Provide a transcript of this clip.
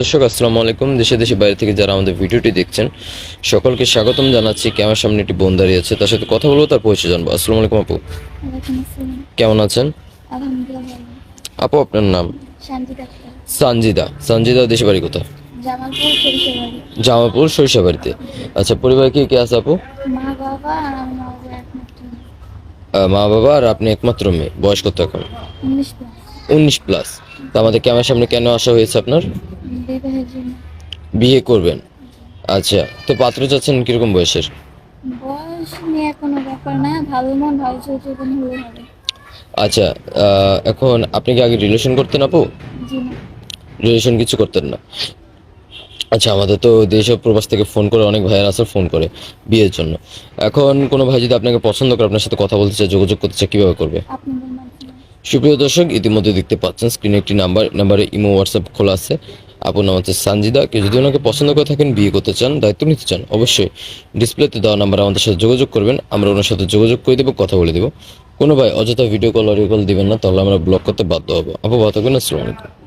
দর্শক আসসালামু আলাইকুম। দেশে দেশে বাইরে থেকে যারা আমাদের ভিডিওটি দেখছেন সকলকে স্বাগতম জানাচ্ছি। ক্যামেরার সামনে একটি বোন দাঁড়িয়ে আছে, তার সাথে কথা বলবো, তার পরিচয় জানবো। আসসালামু আলাইকুম আপু, ওয়ালাইকুম আসসালাম। কেমন আছেন? আলহামদুলিল্লাহ ভালো। আপু আপনার নাম? শান্তিতে আক্তার। সানজিদা। সানজিদা দেশে বাড়ি কোথায়? জামালপুর সরিষাবাড়ি। জামালপুর সরিষাবাড়িতে। আচ্ছা, পরিবারে কে কে আছে আপু? মা বাবা আর আমার মা বাবার একমাত্র মেয়ে। মা বাবা আর আপনি একমাত্র মেয়ে। বয়স কত এখন? 19+। 19+। তো আমাদের ক্যামেরার সামনে কেন আসা হয়েছে আপনার? বিবাহের জন্য। বিয়ে করবেন? আচ্ছা, তো পাত্র চাচ্ছেন কিরকম বয়সের? বয়স নিয়ে কোনো ব্যাপার না, ভালো মন ভালো চরিত্রের কোনো হলে হবে। আচ্ছা, এখন আপনি কি আগে রিলেশন করতেন আপু? জি না। রিলেশন কিছু করতেন না? আচ্ছা, আমাদের তো দেশ ও প্রবাস থেকে ফোন করে অনেক ভাইয়ের আছে, ফোন করে বিয়ের জন্য। এখন কোনো ভাই যদি আপনাকে পছন্দ করে, আপনার সাথে কথা বলতে চায়, যোগাযোগ করতে চায়, কীভাবে করবে? আপনাদের মাধ্যমে। সুপ্রিয় দর্শক, ইতিমধ্যে দেখতে পাচ্ছেন স্ক্রিনে একটি নাম্বারে ইমো হোয়াটসঅ্যাপ খোলা আছে। আপনার নাম হচ্ছে সানজিদা। কেউ যদি ওনাকে পছন্দ করে থাকেন, বিয়ে করতে চান, দায়িত্ব নিতে চান, অবশ্যই ডিসপ্লেতে দেওয়া নাম্বারে আমাদের সাথে যোগাযোগ করবেন। আমরা ওনার সাথে যোগাযোগ করে দেবো, কথা বলে দেবো। কোনো ভাই অযথা ভিডিও কল অডিও কল দিবেন না, তাহলে আমরা ব্লক করতে বাধ্য হবো। আপু ভালো থাকবেন। আসসালামু আলাইকুম।